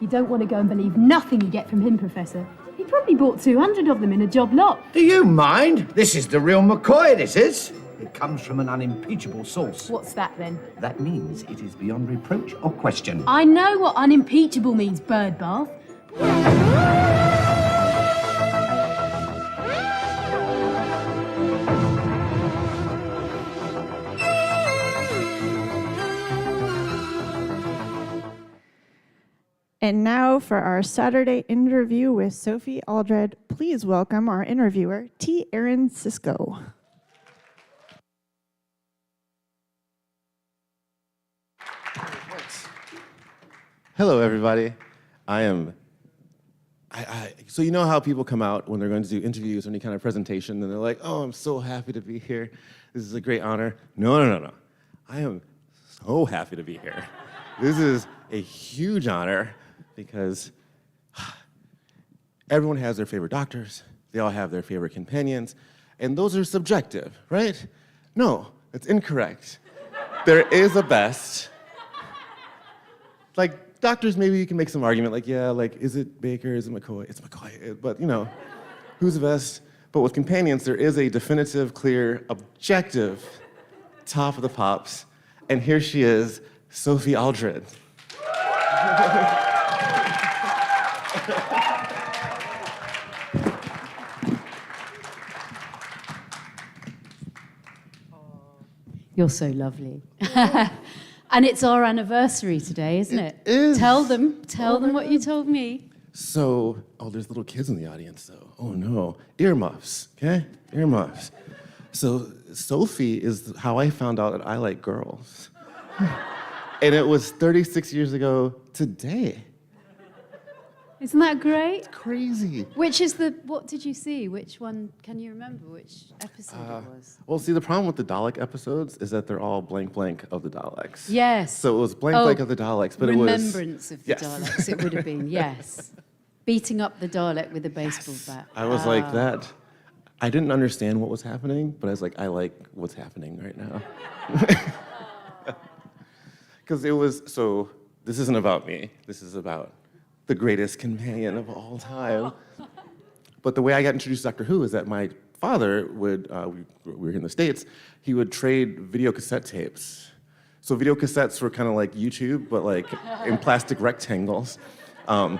You don't want to go and believe nothing you get from him, Professor. He probably bought 200 of them in a job lot. Do you mind? This is the real McCoy, this is. It comes from an unimpeachable source. What's that, then? That means it is beyond reproach or question. I know what unimpeachable means, bird bath. And now for our Saturday interview with Sophie Aldred, please welcome our interviewer, T. Aaron Cisco. Hello, everybody. So you know how people come out when they're going to do interviews or any kind of presentation, and they're like, oh, I'm so happy to be here. This is a great honor. No. I am so happy to be here. This is a huge honor because everyone has their favorite doctors. They all have their favorite companions, and those are subjective, right? No, that's incorrect. There is a best. Like, doctors, maybe you can make some argument, like, yeah, like, is it Baker, is it McCoy? It's McCoy, but, you know, who's the best? But with companions, there is a definitive, clear, objective top of the pops, and here she is, Sophie Aldred. You're so lovely. And it's our anniversary today, isn't it? It is. Tell them what you told me. So, there's little kids in the audience, though. Oh, no. Earmuffs, okay? Earmuffs. So, Sophie is how I found out that I like girls. And it was 36 years ago today. Isn't that great? It's crazy. What did you see? Which one, can you remember which episode it was? Well, see, the problem with the Dalek episodes is that they're all blank of the Daleks. Yes. So it was blank of the Daleks, but it was... Remembrance of the Daleks, it would have been, yes. Beating up the Dalek with a baseball bat. I was like that. I didn't understand what was happening, but I was like, I like what's happening right now. Because this isn't about me. This is about the greatest companion of all time. But the way I got introduced to Doctor Who is that my father would, we were in the States, he would trade video cassette tapes. So video cassettes were kind of like YouTube, but like in plastic rectangles. And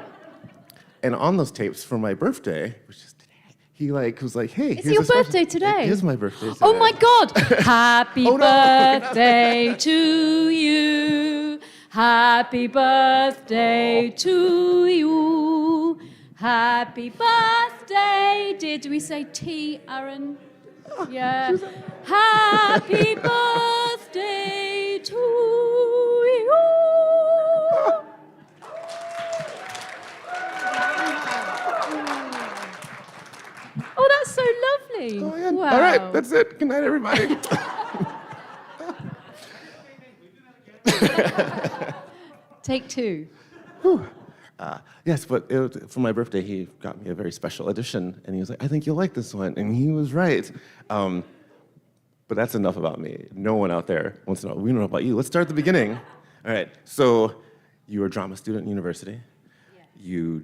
on those tapes for my birthday, which is today, he was like, hey, Is it your birthday today? It is my birthday today. Oh my God! Happy birthday to you. Happy birthday to you. Happy birthday, dear. Do we say T, Aaron? Yeah. Happy birthday to you. Oh, that's so lovely. Oh, yeah. Wow. All right, that's it. Good night, everybody. Take two. Yes, but for my birthday, he got me a very special edition, and he was like, I think you'll like this one, and he was right. But that's enough about me. No one out there wants to know. We don't know about you. Let's start at the beginning. All right, so you were a drama student in university. Yeah. You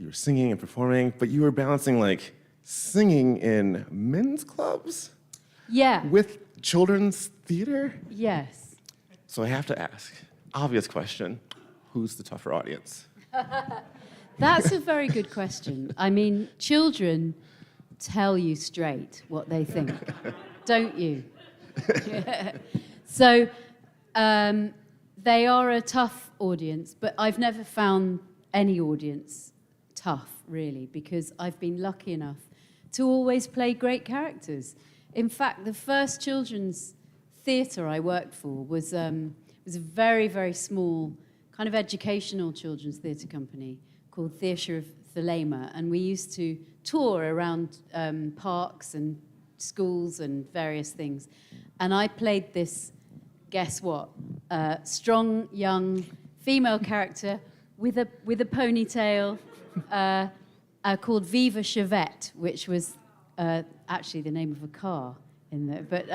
were singing and performing, but you were balancing singing in men's clubs? Yeah. With children's theater? Yes. So I have to ask, obvious question, who's the tougher audience? That's a very good question. I mean, children tell you straight what they think, don't you? So they are a tough audience, but I've never found any audience tough, really, because I've been lucky enough to always play great characters. In fact, the first children's theatre I worked for was a very, very small kind of educational children's theatre company called Theatre of Thelema, and we used to tour around parks and schools and various things. And I played this, guess what, strong, young, female character with a ponytail called Viva Chevette, which was actually the name of a car in there. But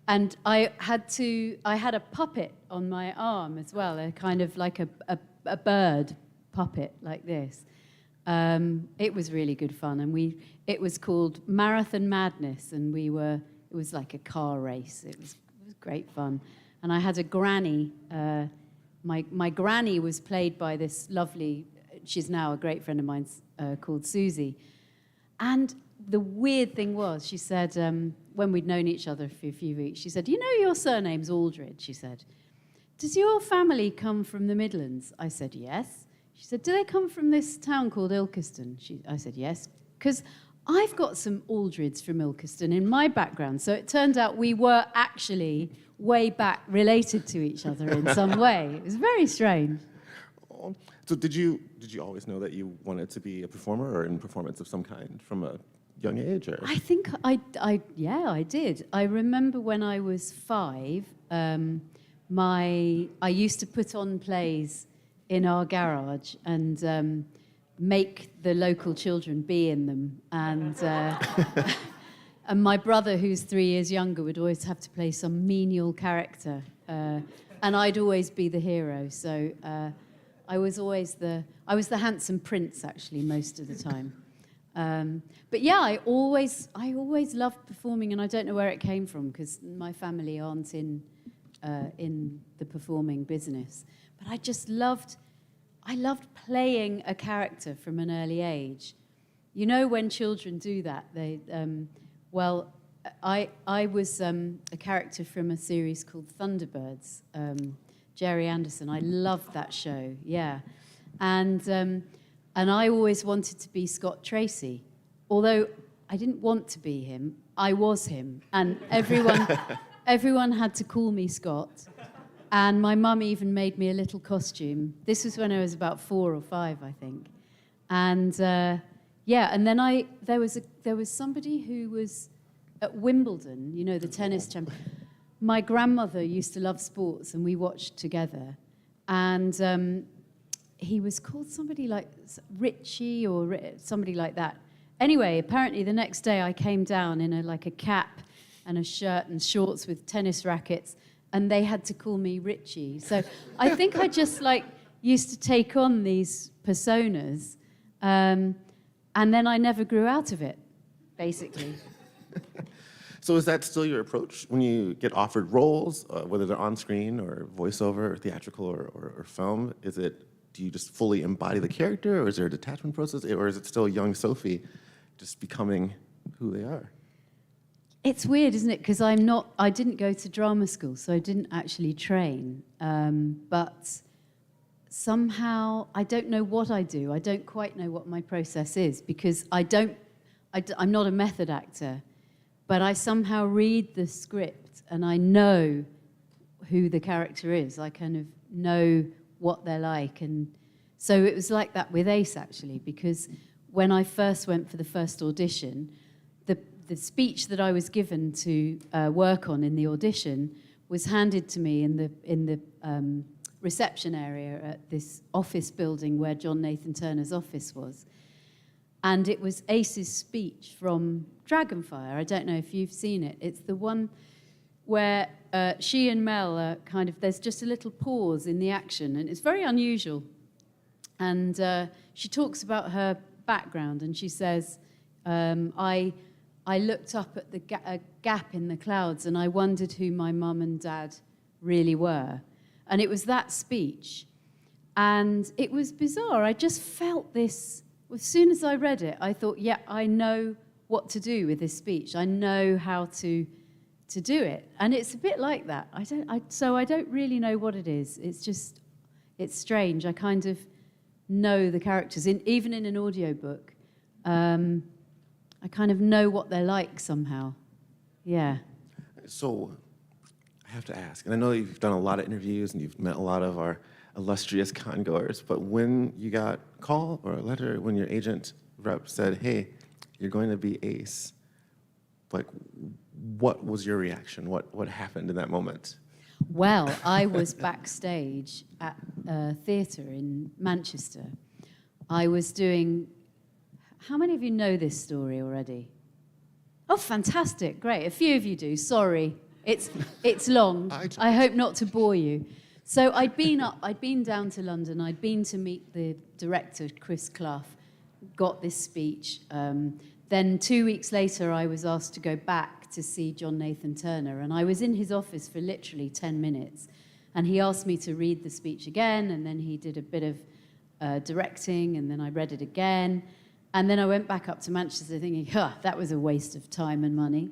and I had a puppet on my arm as well, a kind of like a a bird puppet like this. It was really good fun, and it was called Marathon Madness, and it was like a car race. It was great fun. And I had a granny. My granny was played by this lovely, she's now a great friend of mine, called Susie. And the weird thing was, she said, when we'd known each other for a few weeks, she said, "You know your surname's Aldred," she said. "Does your family come from the Midlands?" I said, "Yes." She said, "Do they come from this town called Ilkeston?" I said, "Yes." Because I've got some Aldreds from Ilkeston in my background, so it turned out we were actually way back related to each other in some way. It was very strange. So did you always know that you wanted to be a performer or in performance of some kind from a young age? Or? I think I did. I remember when I was 5, I used to put on plays in our garage and make the local children be in them. And and my brother, who's 3 years younger, would always have to play some menial character, and I'd always be the hero. So I was the handsome prince, actually, most of the time. But yeah, I always loved performing, and I don't know where it came from because my family aren't in the performing business. But I loved playing a character from an early age. You know, when children do that, I was a character from a series called Thunderbirds, Jerry Anderson. I loved that show, yeah. And I always wanted to be Scott Tracy. Although I didn't want to be him, I was him. And everyone had to call me Scott. And my mum even made me a little costume. This was when I was about 4 or 5, I think. And and then there was somebody who was at Wimbledon, you know, the tennis champion. My grandmother used to love sports, and we watched together. And he was called somebody like Richie or somebody like that. Anyway, apparently the next day I came down in a cap and a shirt and shorts with tennis rackets, and they had to call me Richie. So I think I just used to take on these personas, and then I never grew out of it, basically. So is that still your approach when you get offered roles, whether they're on screen or voiceover or theatrical or film? Do you just fully embody the character, or is there a detachment process, or is it still young Sophie just becoming who they are? It's weird, isn't it? Because I didn't go to drama school, so I didn't actually train. But somehow, I don't know what I do. I don't quite know what my process is, because I'm not a method actor, but I somehow read the script and I know who the character is. I kind of know what they're like. And so it was like that with Ace, actually, because when I first went for the first audition, the speech that I was given to work on in the audition was handed to me in the reception area at this office building where John Nathan Turner's office was. And it was Ace's speech from Dragonfire. I don't know if you've seen it. It's the one where she and Mel are there's just a little pause in the action, and it's very unusual. And she talks about her background, and she says, I looked up at a gap in the clouds, and I wondered who my mum and dad really were. And it was that speech. And it was bizarre. I just felt this. As soon as I read it, I thought, yeah, I know what to do with this speech. I know how to do it. And it's a bit like that. So I don't really know what it is. It's strange. I kind of know the characters. Even in an audiobook, I kind of know what they're like somehow. Yeah. So I have to ask, and I know you've done a lot of interviews and you've met a lot of our illustrious congoers, but when you got a call or a letter, when your agent rep said, hey, you're going to be Ace, what was your reaction? What happened in that moment? Well, I was backstage at a theatre in Manchester. I was doing... How many of you know this story already? Oh, fantastic, great. A few of you do, sorry. It's long. I hope not to bore you. So I'd been down to London, I'd been to meet the director, Chris Clough, got this speech. Then 2 weeks later, I was asked to go back to see John Nathan Turner, and I was in his office for literally 10 minutes. And he asked me to read the speech again, and then he did a bit of directing, and then I read it again. And then I went back up to Manchester thinking, that was a waste of time and money.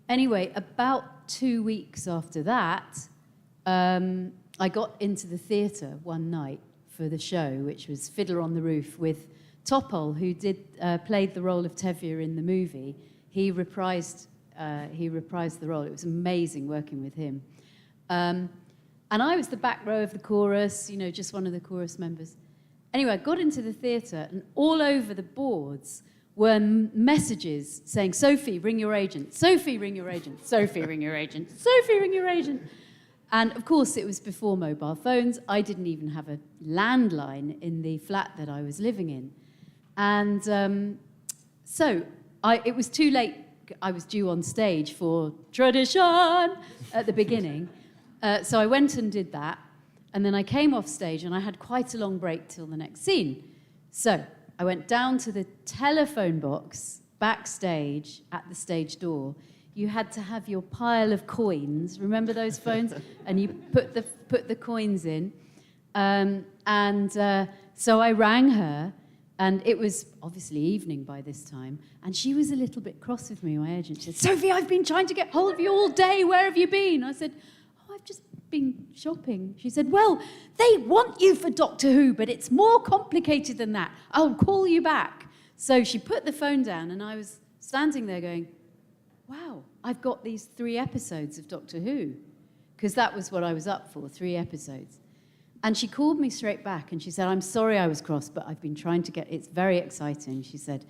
Anyway, about 2 weeks after that, I got into the theatre one night for the show, which was Fiddler on the Roof, with Topol, who played the role of Tevye in the movie. He reprised the role. It was amazing working with him. And I was the back row of the chorus, just one of the chorus members. Anyway, I got into the theatre, and all over the boards were messages saying, Sophie, ring your agent. Sophie, ring your agent. Sophie, ring your agent. Sophie, ring your agent. And, of course, it was before mobile phones. I didn't even have a landline in the flat that I was living in. And so it was too late. I was due on stage for Tradition at the beginning. So I went and did that. And then I came off stage, and I had quite a long break till the next scene. So I went down to the telephone box backstage at the stage door. You had to have your pile of coins. Remember those phones? And you put the coins in. So I rang her, and it was obviously evening by this time. And she was a little bit cross with me, my agent. She said, Sophie, I've been trying to get hold of you all day. Where have you been? I said, I've just been shopping. She said, well, they want you for Doctor Who, but it's more complicated than that. I'll call you back. So she put the phone down, and I was standing there going, wow, I've got these 3 episodes of Doctor Who, because that was what I was up for, 3 episodes. And she called me straight back, and she said, I'm sorry I was cross, but I've been trying to it's very exciting. She said,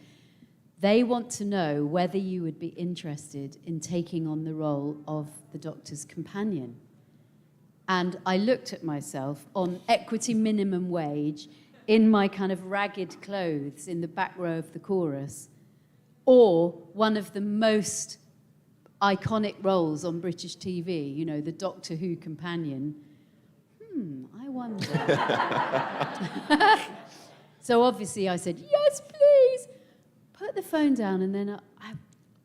they want to know whether you would be interested in taking on the role of the Doctor's companion. And I looked at myself on equity minimum wage, in my kind of ragged clothes in the back row of the chorus, or one of the most iconic roles on British TV, the Doctor Who companion. I wonder. So obviously I said, yes, please. Put the phone down, and then I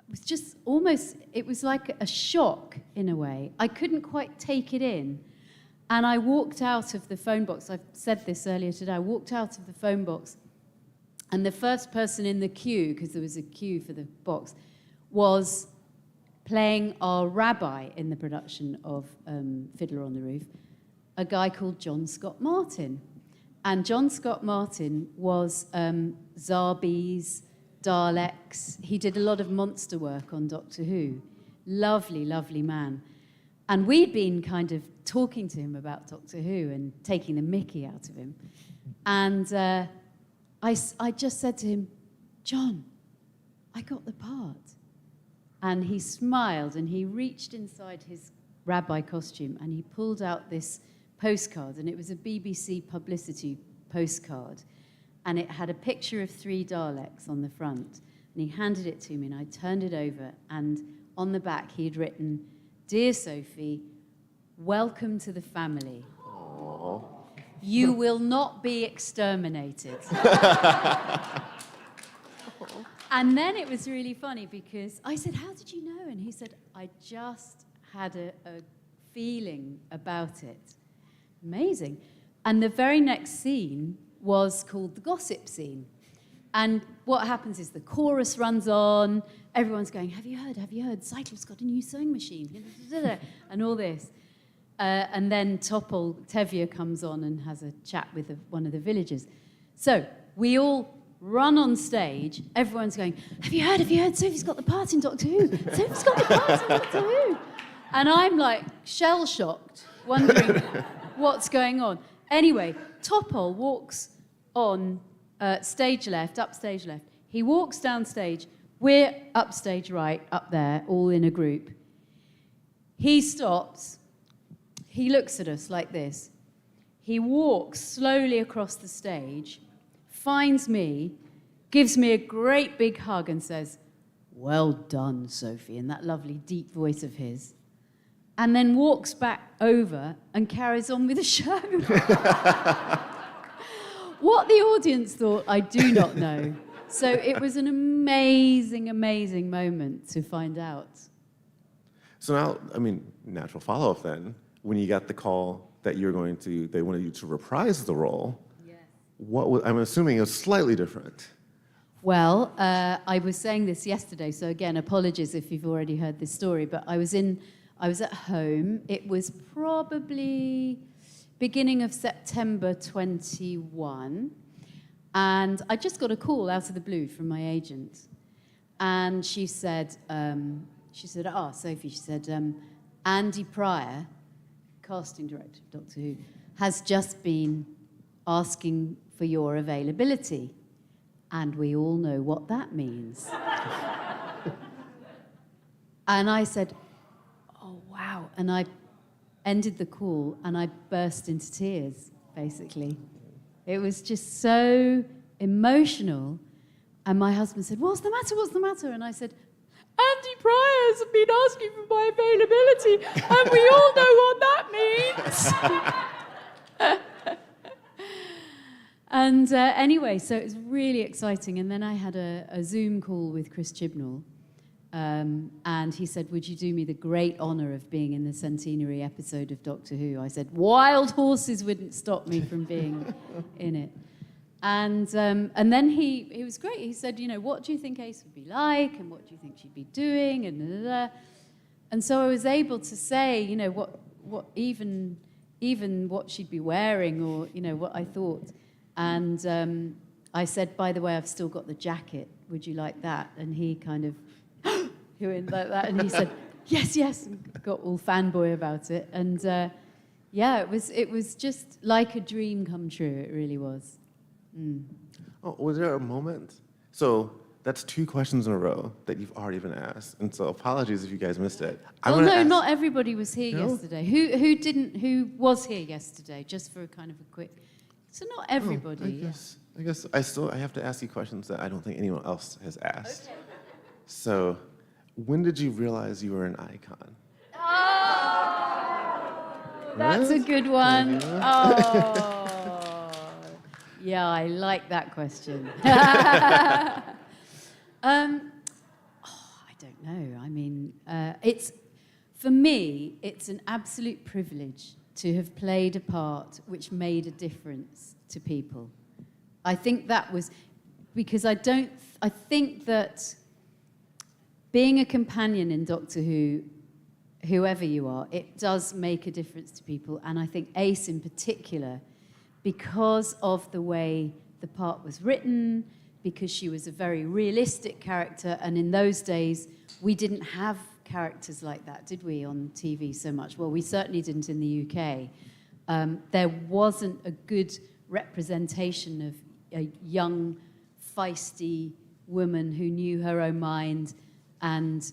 was just almost, it was like a shock in a way. I couldn't quite take it in. And I walked out of the phone box. I've said this earlier today. I walked out of the phone box, and the first person in the queue, because there was a queue for the box, was playing our rabbi in the production of Fiddler on the Roof, a guy called John Scott Martin. And John Scott Martin was Zarbee's, Daleks. He did a lot of monster work on Doctor Who. Lovely, lovely man. And we'd been kind of talking to him about Doctor Who and taking the mickey out of him. And I just said to him, John, I got the part. And he smiled, and he reached inside his rabbi costume, and he pulled out this postcard, and it was a BBC publicity postcard. And it had a picture of 3 Daleks on the front. And he handed it to me, and I turned it over, and on the back he'd written, Dear Sophie, welcome to the family. Aww. You will not be exterminated. And then it was really funny, because I said, how did you know? And he said, I just had a feeling about it. Amazing. And the very next scene was called the gossip scene. And what happens is the chorus runs on, everyone's going, have you heard, Cyclops got a new sewing machine, and all this. And then Tevye comes on and has a chat with one of the villagers. So we all run on stage, everyone's going, have you heard, Sophie's got the part in Doctor Who, Sophie's got the part in Doctor Who. And I'm like shell-shocked, wondering what's going on. Anyway, Topol walks on stage left, upstage left. He walks down stage. We're upstage right, up there, all in a group. He stops. He looks at us like this. He walks slowly across the stage, finds me, gives me a great big hug and says, well done, Sophie, in that lovely deep voice of his. and then walks back over and carries on with the show. What the audience thought, I do not know. So it was an amazing, amazing moment to find out. So now, I mean, natural follow-up then, when you got the call that they wanted you to reprise the role, I'm assuming it was slightly different. Well, I was saying this yesterday, so again, apologies if you've already heard this story, but I was at home. It was probably beginning of September 21, and I just got a call out of the blue from my agent, and she said, Sophie, she said, Andy Pryor, casting director of Doctor Who, has just been asking for your availability. And we all know what that means. And I said, oh, wow. And I ended the call and I burst into tears, basically. It was just so emotional. And my husband said, what's the matter? What's the matter? And I said, Andy Pryor has been asking for my availability, and we all know what that means. And anyway, so it was really exciting. And then I had a Zoom call with Chris Chibnall, and he said, would you do me the great honour of being in the centenary episode of Doctor Who? I said, wild horses wouldn't stop me from being in it. And then he was great. He said, what do you think Ace would be like, and what do you think she'd be doing, and da, da, da. And so I was able to say, what even what she'd be wearing, or what I thought. And I said, by the way, I've still got the jacket. Would you like that? And he kind of he went like that, and he said, yes, and got all fanboy about it. And it was just like a dream come true. It really was. Mm. Oh, was there a moment? So that's 2 questions in a row that you've already been asked, and so apologies if you guys missed it. Not everybody was here yesterday. Who was here yesterday? Just for a kind of a quick. So not everybody. I guess I have to ask you questions that I don't think anyone else has asked. Okay. So, when did you realize you were an icon? Oh, that's a good one. Oh, yeah, I like that question. I don't know. I mean, for me, it's an absolute privilege to have played a part which made a difference to people. I think that was because I think that being a companion in Doctor Who, whoever you are, it does make a difference to people. And I think Ace in particular, because of the way the part was written, because she was a very realistic character, and in those days, we didn't have characters like that, did we, on TV so much? Well, we certainly didn't in the UK. There wasn't a good representation of a young, feisty woman who knew her own mind and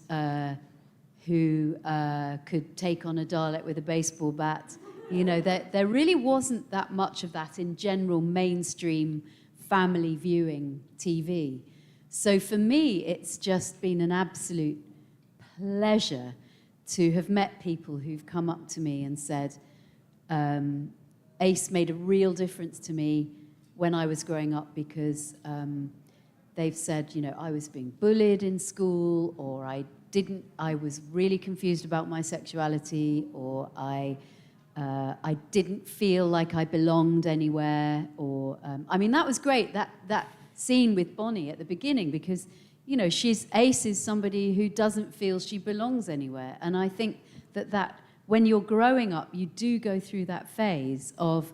who could take on a Dalek with a baseball bat. There really wasn't that much of that in general mainstream family viewing TV. So for me, it's just been an absolute pleasure to have met people who've come up to me and said, Ace made a real difference to me when I was growing up because they've said, I was being bullied in school, or I was really confused about my sexuality, or I didn't feel like I belonged anywhere, or that was great, that scene with Bonnie at the beginning, because Ace is somebody who doesn't feel she belongs anywhere. And I think that when you're growing up, you do go through that phase of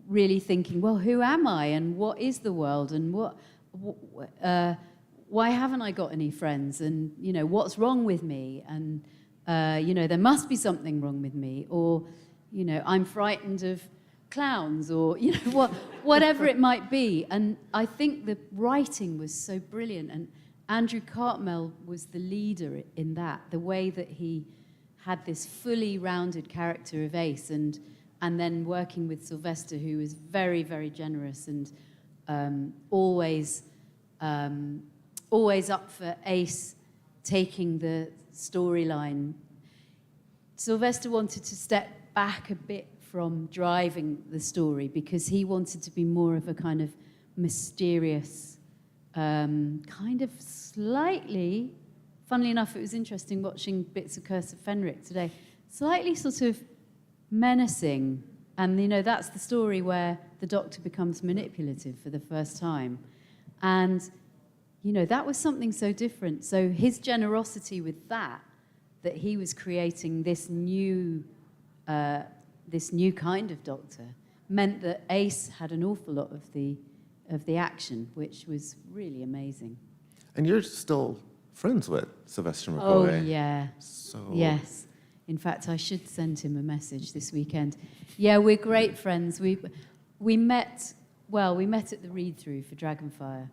really thinking, well, who am I, and what is the world, and why haven't I got any friends, and what's wrong with me, and there must be something wrong with me, or I'm frightened of clowns, or whatever it might be. And I think the writing was so brilliant, and Andrew Cartmel was the leader in that, the way that he had this fully rounded character of Ace, and then working with Sylvester, who was very, very generous and always up for Ace taking the storyline Sylvester wanted to step back a bit from driving the story because he wanted to be more of a kind of mysterious, kind of slightly, funnily enough, it was interesting watching bits of Curse of Fenric today, slightly sort of menacing. And, that's the story where the Doctor becomes manipulative for the first time. And, that was something so different. So his generosity with that he was creating this new kind of Doctor, meant that Ace had an awful lot of the action, which was really amazing. And you're still friends with Sylvester McCoy. Oh, yeah. So Yes. In fact, I should send him a message this weekend. Yeah, we're great friends. We met at the read-through for Dragonfire,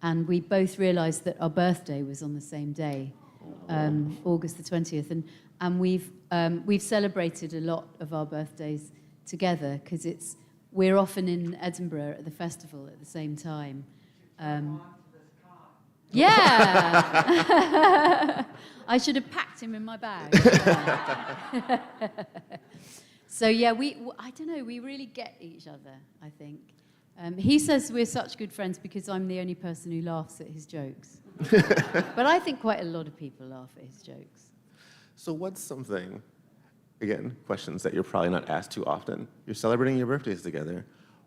and we both realised that our birthday was on the same day, August the 20th, and we've celebrated a lot of our birthdays together because we're often in Edinburgh at the festival at the same time. Yeah, I should have packed him in my bag. So yeah, I don't know, we really get each other, I think. He says we're such good friends because I'm the only person who laughs at his jokes. But I think quite a lot of people laugh at his jokes. So what's something, again, questions that you're probably not asked too often. You're celebrating your birthdays together.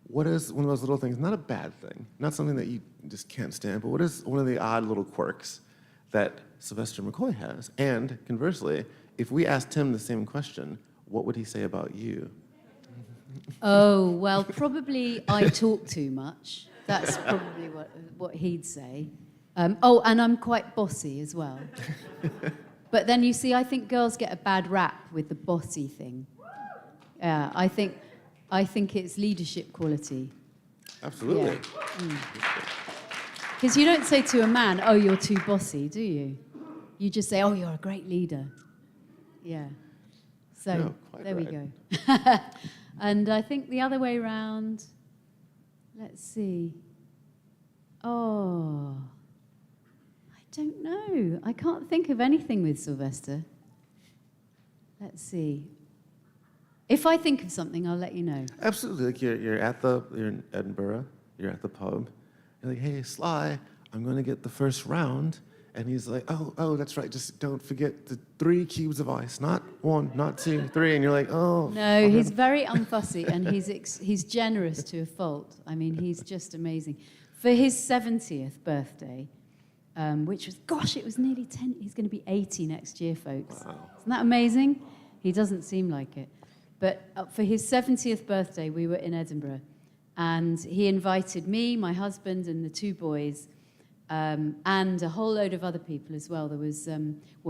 What is one of those little things, not a bad thing, not something that you just can't stand, but what is one of the odd little quirks that Sylvester McCoy has? And conversely, if we asked him the same question, what would he say about you? Oh, well, probably I talk too much. That's probably what he'd say. And I'm quite bossy as well. But then, you see, I think girls get a bad rap with the bossy thing. Yeah, I think it's leadership quality. Absolutely. Because you don't say to a man, oh, you're too bossy, do you? You just say, oh, you're a great leader. Yeah. So, No, quite there we right. go. And I think the other way round, let's see. Oh, I don't know. I can't think of anything with Sylvester. Let's see. If I think of something, I'll let you know. Absolutely. Like you're in Edinburgh, you're at the pub, you're like, hey, Sly, I'm going to get the first round. And he's like, oh, that's right. Just don't forget the 3 cubes of ice. Not 1, not 2, 3. And you're like, oh. No, he's very unfussy, and he's generous to a fault. I mean, he's just amazing. For his 70th birthday, which was, gosh, it was nearly 10. He's going to be 80 next year, folks. Wow. Isn't that amazing? He doesn't seem like it. But for his 70th birthday, we were in Edinburgh, and he invited me, my husband, and the 2 boys, and a whole load of other people as well. There was,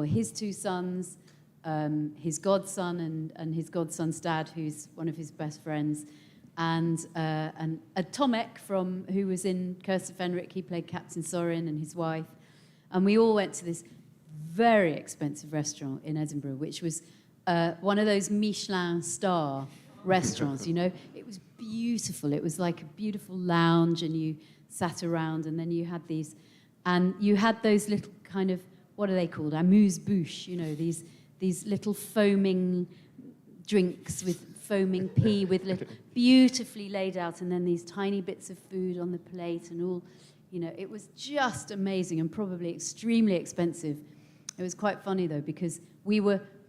his 2 sons, his godson and his godson's dad, who's one of his best friends, and a Tomek who was in Curse of Fenric. He played Captain Sorin, and his wife. And we all went to this very expensive restaurant in Edinburgh, which was one of those Michelin star restaurants, you know. It was beautiful. It was like a beautiful lounge, and you sat around, and then you had these little kind of, what are they called? Amuse-bouche, you know, these little foaming drinks with foaming pea with little, beautifully laid out, and then these tiny bits of food on the plate and all, you know, it was just amazing and probably extremely expensive. It was quite funny, though, because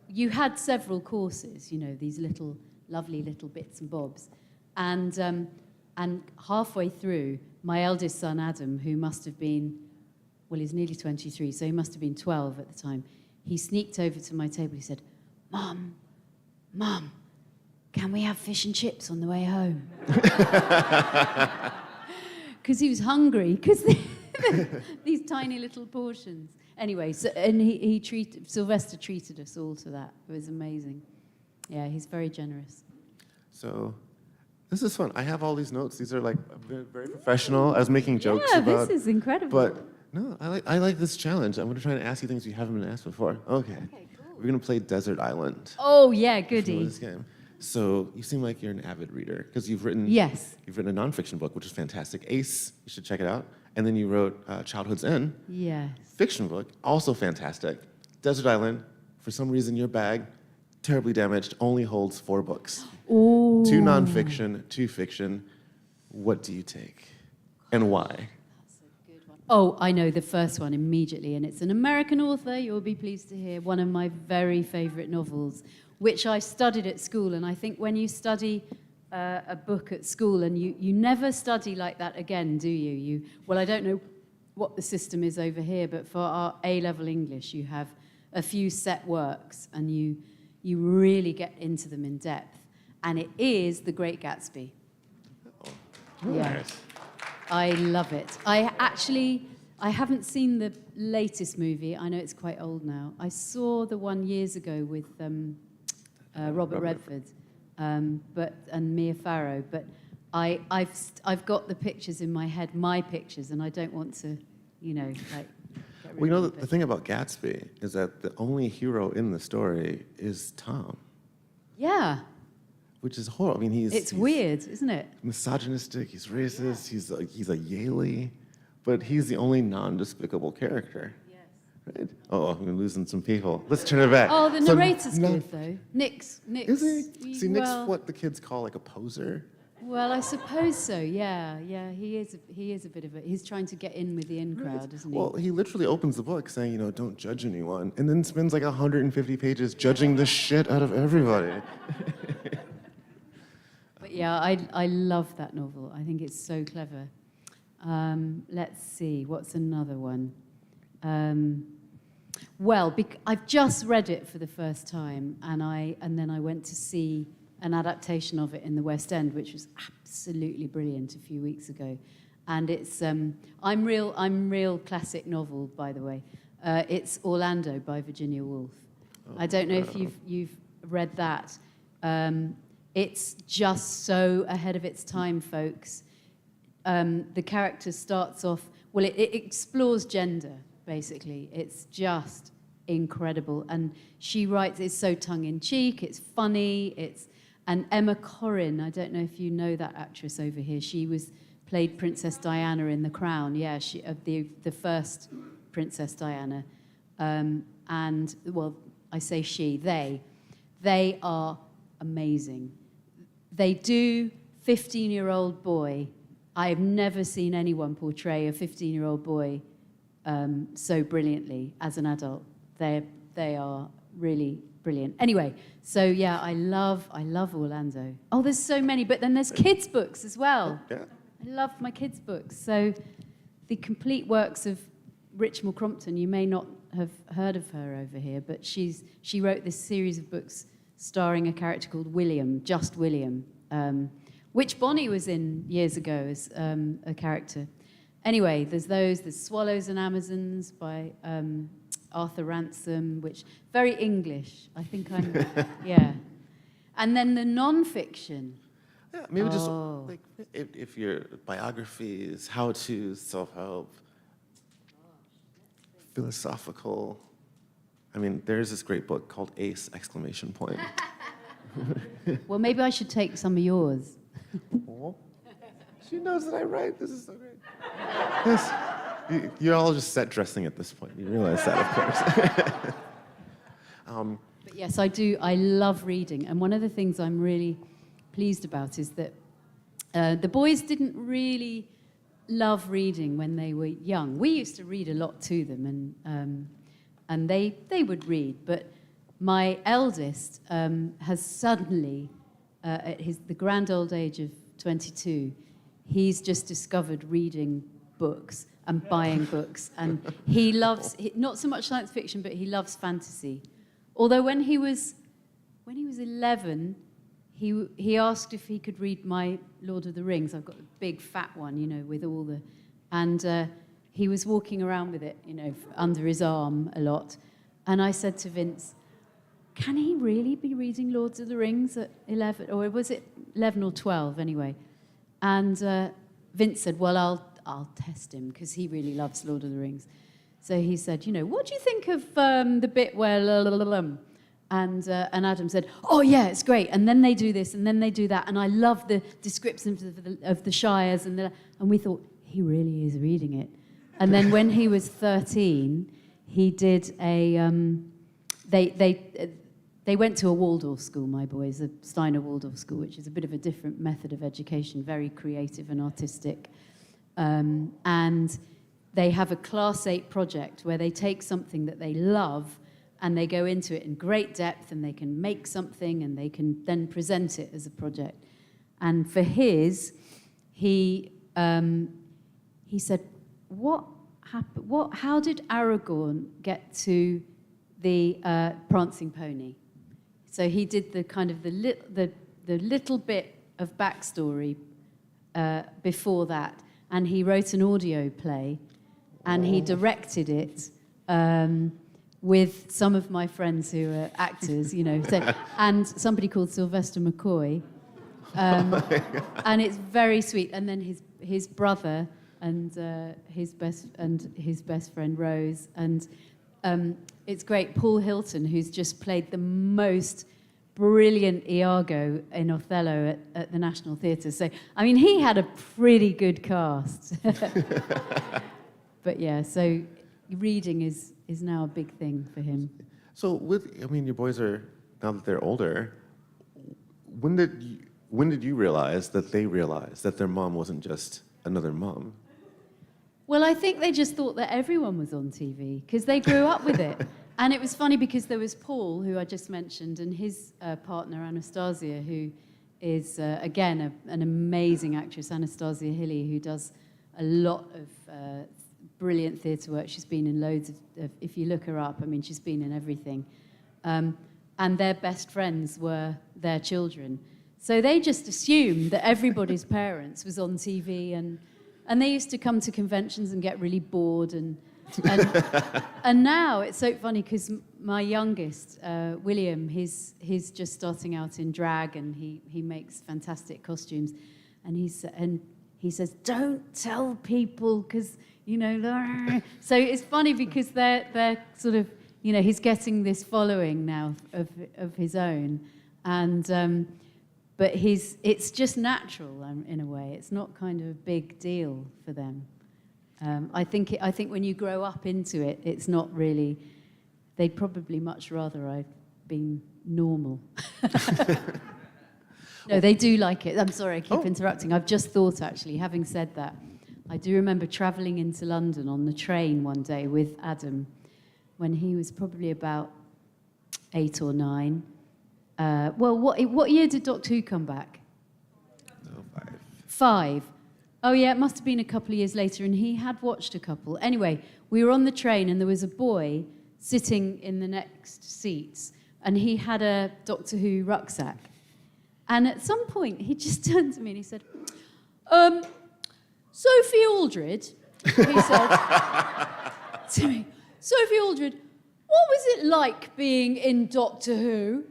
you had several courses, you know, these little, lovely little bits and bobs. And halfway through, my eldest son, Adam, who must have been, well, he's nearly 23, so he must have been 12 at the time, he sneaked over to my table. He said, Mum, can we have fish and chips on the way home? Because he was hungry, because these tiny little portions. Anyway, and Sylvester treated us all to that. It was amazing. Yeah, he's very generous. So this is fun. I have all these notes. These are like very professional. I was making jokes about. This is incredible. But no, I like this challenge. I'm going to try and ask you things you haven't been asked before. Okay. Cool. We're going to play Desert Island. Oh, yeah, For goody. this game. So you seem like you're an avid reader because you've written Yes. a nonfiction book, which is fantastic. Ace, you should check it out. And then you wrote Childhood's End, Yes. fiction book, also fantastic. Desert Island, for some reason your bag terribly damaged, only holds 4 books. Ooh. 2 nonfiction, 2 fiction. What do you take? And why? Oh, I know the first one immediately, and it's an American author, you'll be pleased to hear, one of my very favourite novels, which I studied at school. And I think when you study a book at school, and you never study like that again, do you? Well, I don't know what the system is over here, but for our A-level English, you have a few set works, and you really get into them in depth. And it is The Great Gatsby. Yeah. Nice. I love it. I haven't seen the latest movie. I know it's quite old now. I saw the one years ago with Robert Redford, and Mia Farrow. But I've got the pictures in my head, my pictures, and I don't want to, like. Get Well, rid of the thing about Gatsby is that the only hero in the story is Tom, Yeah, which is horrible. I mean, it's he's weird, isn't it? misogynistic, he's racist, he's a Yaley, but he's the only non-despicable character. Yes. Right? Oh, I'm losing some people. Let's turn it back. Oh, the So, narrator's no- good though. Nick's. Is he? See, Nick's well, what the kids call like a poser. Well, I suppose so. Yeah. He is a bit of a. He's trying to get in with the in crowd, isn't he? Well, he literally opens the book saying, don't judge anyone, and then spends like 150 pages judging the shit out of everybody. But yeah, I love that novel. I think it's so clever. Let's see, what's another one? I've just read it for the first time, and then I went to see an adaptation of it in the West End, which was absolutely brilliant a few weeks ago. And it's I'm real classic novel, by the way. It's Orlando by Virginia Woolf. I don't know if you've read that. It's just so ahead of its time, folks. The character starts off, it explores gender, basically. It's just incredible. And she writes, it's so tongue-in-cheek, it's funny, and Emma Corrin, I don't know if you know that actress over here, played Princess Diana in The Crown, the first Princess Diana. And, well, I say she, they are amazing. They do 15-year-old boy. I've never seen anyone portray a 15-year-old boy so brilliantly as an adult. They are really brilliant. Anyway, so yeah, I love Orlando. Oh, there's so many, but then there's kids' books as well. Yeah. I love my kids' books. So the complete works of Richmal Crompton, you may not have heard of her over here, but she wrote this series of books starring a character called William, just William, which Bonnie was in years ago as a character. Anyway, there's Swallows and Amazons by Arthur Ransom, which very English. I think yeah. And then the non-fiction. Yeah, maybe just like if your biographies, how-to, self-help, philosophical. I mean, there's this great book called Ace! ! Well, maybe I should take some of yours. She knows that I write. This is so great. Yes. You're all just set dressing at this point. You realize that, of course. But yes, I do. I love reading. And one of the things I'm really pleased about is that the boys didn't really love reading when they were young. We used to read a lot to them, and they would read. But my eldest has suddenly, at the grand old age of 22, he's just discovered reading books and buying books. And he loves, not so much science fiction, but he loves fantasy. Although when he was 11, he asked if he could read my Lord of the Rings. I've got a big fat one, with all the... And he was walking around with it, under his arm a lot. And I said to Vince, can he really be reading Lords of the Rings at 11? Or was it 11 or 12, anyway? And Vince said, well, I'll test him, because he really loves Lord of the Rings. So he said, what do you think of the bit where... And Adam said, oh, yeah, it's great. And then they do this, and then they do that. And I love the descriptions of the Shires. And we thought, he really is reading it. And then when he was 13, he did a... they went to a Waldorf school, my boys, a Steiner Waldorf school, which is a bit of a different method of education, very creative and artistic. And they have a Class 8 project where they take something that they love and they go into it in great depth, and they can make something and they can then present it as a project. And for his, he said, what happened? How did Aragorn get to the prancing pony? So he did the kind of the little bit of backstory before that, and he wrote an audio play, and he directed it with some of my friends who are actors, so, and somebody called Sylvester McCoy, and it's very sweet. And then his brother and his best friend Rose, and it's great. Paul Hilton, who's just played the most brilliant Iago in Othello at the National Theatre. So, I mean, he had a pretty good cast. But yeah, so reading is now a big thing for him. So your boys are, now that they're older, when did you realize that they realized that their mom wasn't just another mom? Well, I think they just thought that everyone was on TV because they grew up with it. And it was funny because there was Paul, who I just mentioned, and his partner, Anastasia, who is, again, an amazing actress, Anastasia Hilly, who does a lot of brilliant theatre work. She's been in loads of, if you look her up, I mean, she's been in everything. And their best friends were their children. So they just assumed that everybody's parents was on TV, and they used to come to conventions and get really bored. And now it's so funny because my youngest, William, he's just starting out in drag, and he makes fantastic costumes. And he says, don't tell people because, so it's funny because they're sort of, he's getting this following now of his own. And but it's just natural in a way. It's not kind of a big deal for them. I think when you grow up into it, it's not really. They'd probably much rather I'd been normal. No, they do like it. I'm sorry, I keep interrupting. I've just thought, actually, having said that, I do remember travelling into London on the train one day with Adam when he was probably about 8 or 9. Well, what year did Doctor Who come back? No, 5. 5. Oh, yeah, it must have been a couple of years later, and he had watched a couple. Anyway, we were on the train, and there was a boy sitting in the next seats, and he had a Doctor Who rucksack. And at some point, he just turned to me and he said, Sophie Aldred, he said to me, Sophie Aldred, what was it like being in Doctor Who?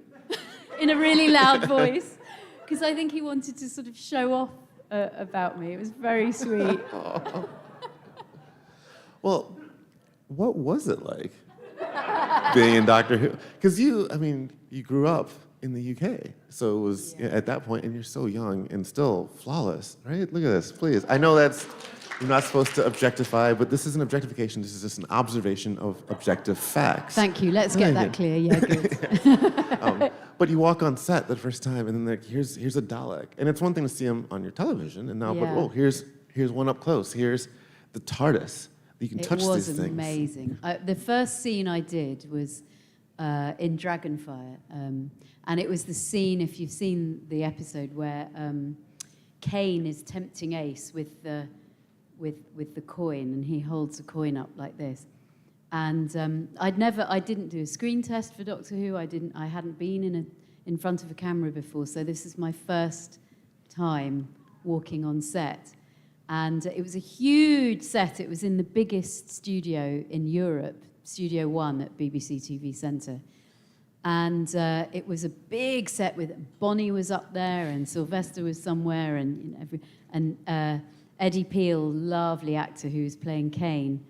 In a really loud voice. Because I think he wanted to sort of show off about me. It was very sweet. Well, what was it like being in Doctor Who? Because you grew up in the UK, so it was at that point, and you're so young and still flawless, right? Look at this, please. I know you're not supposed to objectify, but this isn't objectification. This is just an observation of objective facts. Thank you. Let's get that clear. Yeah, good. But you walk on set the first time, and then here's a Dalek, and it's one thing to see him on your television, and now, but here's one up close. Here's the TARDIS. You can touch these things. It was amazing. The first scene I did was in Dragonfire, and it was the scene, if you've seen the episode, where Kane is tempting Ace with the coin, and he holds the coin up like this. And I didn't do a screen test for Doctor Who. I hadn't been in front of a camera before, so this is my first time walking on set. And it was a huge set. It was in the biggest studio in Europe, Studio 1 at BBC TV Centre. And it was a big set with Bonnie was up there, and Sylvester was somewhere, and Eddie Peel, lovely actor who was playing Kane.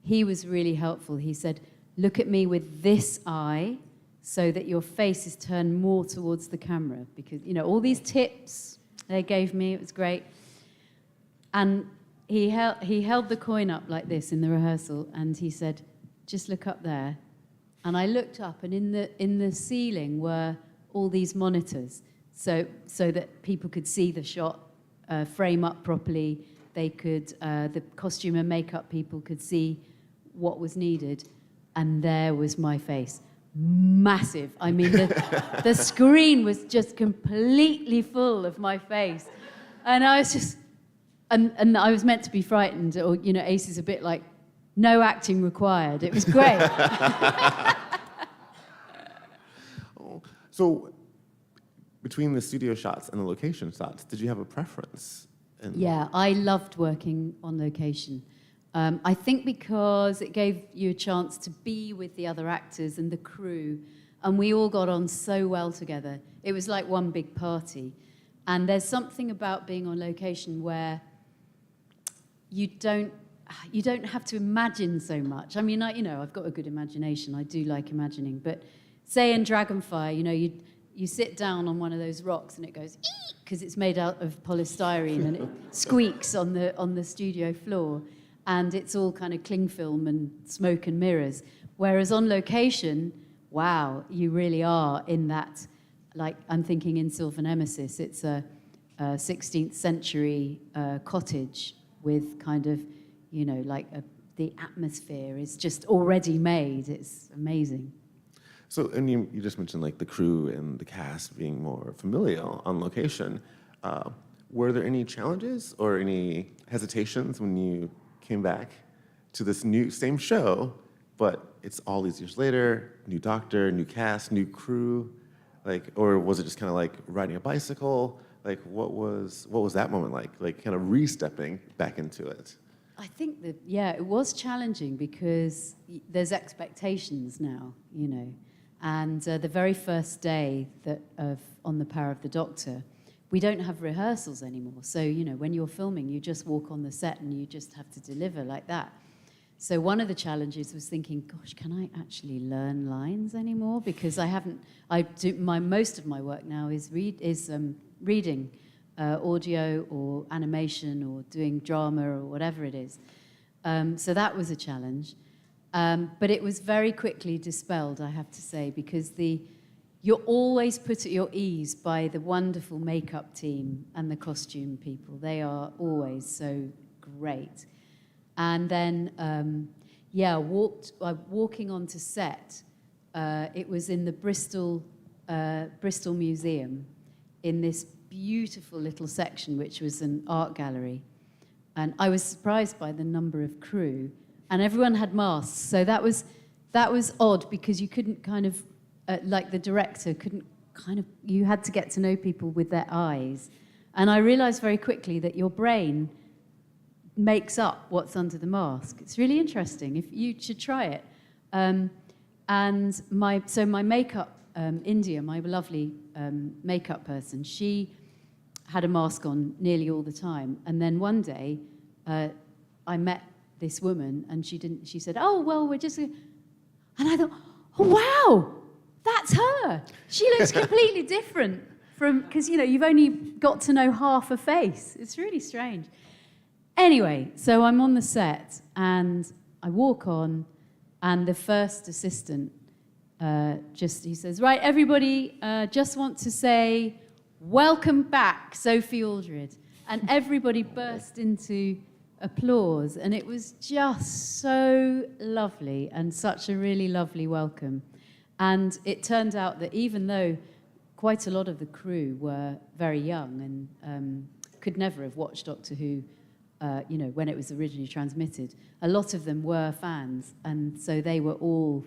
He was really helpful. He said, look at me with this eye so that your face is turned more towards the camera. Because, all these tips they gave me, it was great. And he held the coin up like this in the rehearsal, and he said, just look up there. And I looked up, and in the ceiling were all these monitors, so that people could see the shot, frame up properly. They could, the costume and makeup people could see what was needed, and there was my face, massive. I mean, the screen was just completely full of my face, and I was just, and I was meant to be frightened, or Ace is a bit like, no acting required. It was great. So, between the studio shots and the location shots, did you have a preference? Yeah, I loved working on location. I think because it gave you a chance to be with the other actors and the crew, and we all got on so well together. It was like one big party. And there's something about being on location where you don't have to imagine so much. I mean, I've got a good imagination. I do like imagining. But say in Dragonfire, you sit down on one of those rocks and it goes, because it's made out of polystyrene and it squeaks on the studio floor. And it's all kind of cling film and smoke and mirrors. Whereas on location, wow, you really are in that, like I'm thinking in Sylvan Emesis, it's a 16th century cottage with kind of, the atmosphere is just already made. It's amazing. So, and you just mentioned like the crew and the cast being more familial on location. Were there any challenges or any hesitations when you came back to this same show, but it's all these years later, new doctor, new cast, new crew, or was it just kind of like riding a bicycle? Like, what was that moment like kind of re-stepping back into it? I think that, it was challenging because there's expectations now, And the very first day on The Power of the Doctor, we don't have rehearsals anymore. So, when you're filming, you just walk on the set and you just have to deliver like that. So one of the challenges was thinking, gosh, can I actually learn lines anymore? Because most of my work now is reading audio or animation or doing drama or whatever it is. So that was a challenge. But it was very quickly dispelled, I have to say, because you're always put at your ease by the wonderful makeup team and the costume people. They are always so great. And then, walking onto set, it was in the Bristol Museum, in this beautiful little section, which was an art gallery. And I was surprised by the number of crew, and everyone had masks. So that was odd, because you couldn't kind of, like the director couldn't you had to get to know people with their eyes. And I realized very quickly that your brain makes up what's under the mask. It's really interesting. If you should try it. And my makeup, India, my lovely makeup person, she had a mask on nearly all the time. And then one day, I met this woman, and she said, "Oh, well, we're just," and I thought, "Oh, wow, that's her. She looks completely different because, you've only got to know half her face. It's really strange." Anyway, so I'm on the set, and I walk on, and the first assistant he says, "Right, everybody, just want to say, welcome back, Sophie Aldred." And everybody burst into applause, and it was just so lovely and such a really lovely welcome. And it turned out that even though quite a lot of the crew were very young and could never have watched Doctor Who, when it was originally transmitted, a lot of them were fans, and so they were all,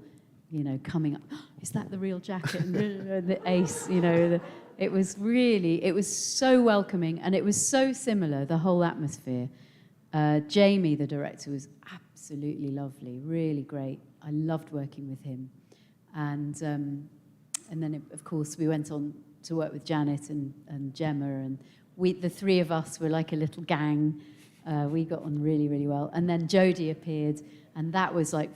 coming up. Oh, is that the real jacket? And the Ace, it was so welcoming, and it was so similar, the whole atmosphere. Jamie, the director, was absolutely lovely, really great. I loved working with him. And then, of course, we went on to work with Janet and Gemma, and the three of us were like a little gang. We got on really, really well. And then Jodie appeared, and that was like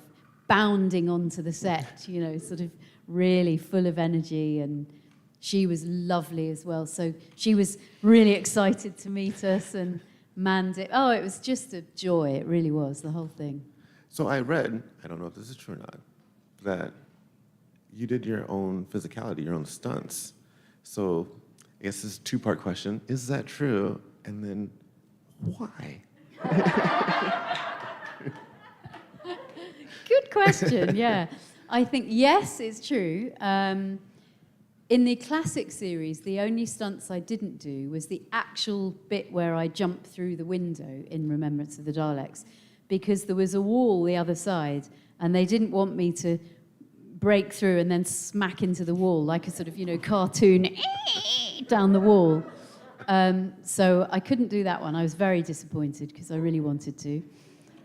bounding onto the set, sort of really full of energy, and she was lovely as well. So she was really excited to meet us and manned it. Oh, it was just a joy. It really was, the whole thing. So I read, I don't know if this is true or not, that you did your own physicality, your own stunts. So I guess this is a two-part question. Is that true? And then why? Good question, yeah. I think, yes, it's true. In the classic series, the only stunts I didn't do was the actual bit where I jumped through the window in Remembrance of the Daleks, because there was a wall the other side, and they didn't want me to break through and then smack into the wall like a sort of, cartoon down the wall. So I couldn't do that one. I was very disappointed because I really wanted to.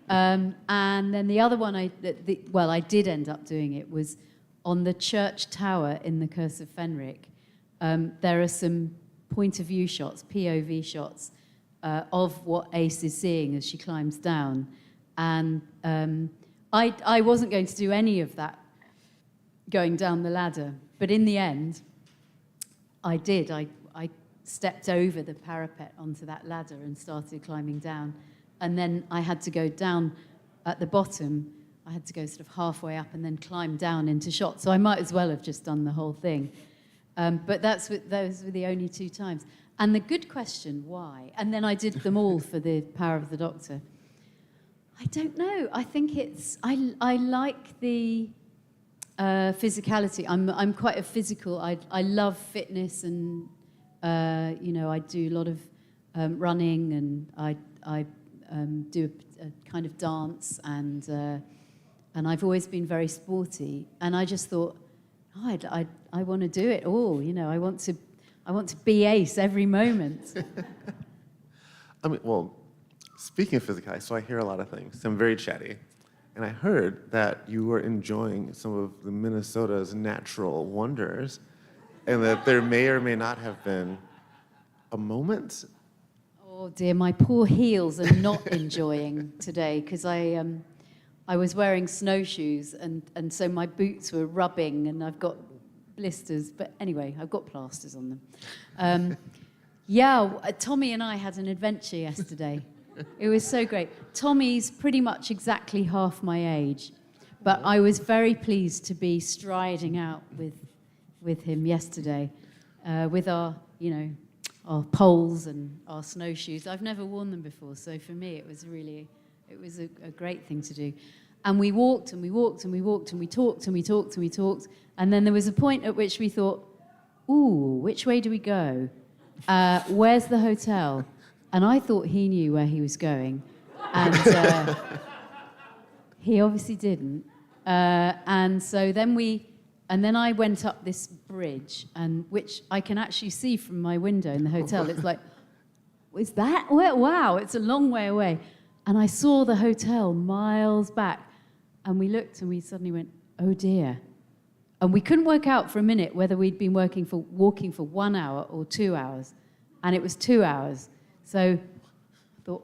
And then the other one, I did end up doing it, was on the church tower in The Curse of Fenric. There are some point of view shots, POV shots, of what Ace is seeing as she climbs down. And I wasn't going to do any of that going down the ladder. But in the end, I did. I stepped over the parapet onto that ladder and started climbing down. And then I had to go down at the bottom. I had to go sort of halfway up and then climb down into shot. So I might as well have just done the whole thing. But those were the only 2 times. And the good question, why? And then I did them all for the Power of the Doctor. I don't know. I think I like the physicality. I'm quite a physical. I love fitness, and I do a lot of running, and I do a kind of dance, and I've always been very sporty. And I just thought, I want to do it all. I want to be Ace every moment. I mean, well, speaking of physicality, so I hear a lot of things. I'm very chatty. And I heard that you were enjoying some of the Minnesota's natural wonders, and that there may or may not have been a moment. Oh dear, my poor heels are not enjoying today, because I was wearing snowshoes, and so my boots were rubbing, and I've got blisters. But anyway, I've got plasters on them. Tommy and I had an adventure yesterday. It was so great. Tommy's pretty much exactly half my age, but I was very pleased to be striding out with him yesterday, with our poles and our snowshoes. I've never worn them before, so for me it was a great thing to do. And we walked and we walked and we walked and we talked and we talked and we talked, and then there was a point at which we thought, ooh, which way do we go? Where's the hotel? And I thought he knew where he was going, and he obviously didn't. And so then I went up this bridge, and which I can actually see from my window in the hotel. It's like, is that? Wow, it's a long way away. And I saw the hotel miles back, and we looked, and we suddenly went, oh dear. And we couldn't work out for a minute whether we'd been walking for 1 hour or 2 hours, and it was 2 hours. So I thought,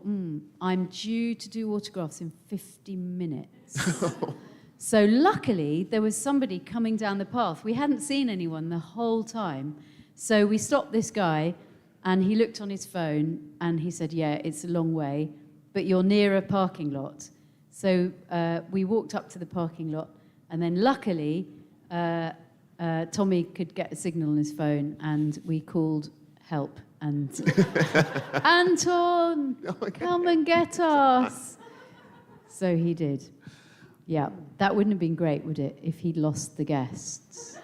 I'm due to do autographs in 50 minutes. So luckily, there was somebody coming down the path. We hadn't seen anyone the whole time. So we stopped this guy, and he looked on his phone, and he said, yeah, it's a long way, but you're near a parking lot. So we walked up to the parking lot, and then luckily, Tommy could get a signal on his phone, and we called help. And Anton, come and get us. So he did. Yeah, that wouldn't have been great, would it, if he'd lost the guests?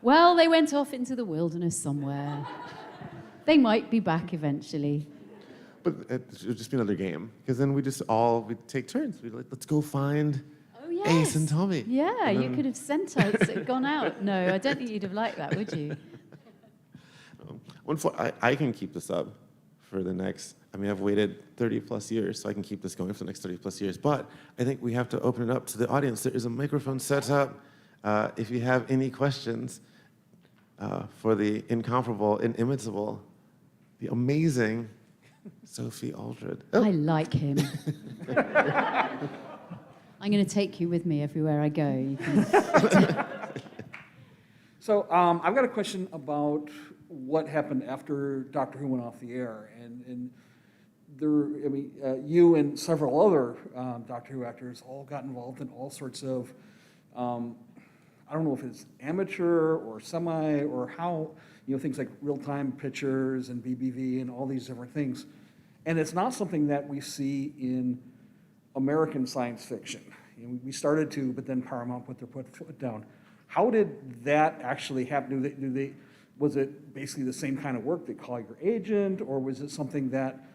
Well, they went off into the wilderness somewhere. They might be back eventually. But it would just be another game, because then we'd take turns. We'd like, let's go find Ace and Tommy. Yeah, you could have sent us, gone out. No, I don't think you'd have liked that, would you? I can keep this up for the next, I've waited 30 plus years, so I can keep this going for the next 30 plus years. But I think we have to open it up to the audience. There is a microphone set up. If you have any questions for the incomparable, inimitable, the amazing Sophie Aldred. Oh. I like him. I'm going to take you with me everywhere I go. You can... So I've got a question about what happened after Doctor Who went off the air, and there, you and several other Doctor Who actors all got involved in all sorts of I don't know if it's amateur or semi or how, things like real-time pictures and BBV and all these different things. And it's not something that we see in American science fiction. We started to, but then Paramount put their foot down. How did that actually happen? Was it basically the same kind of work? They call your agent, or was it something that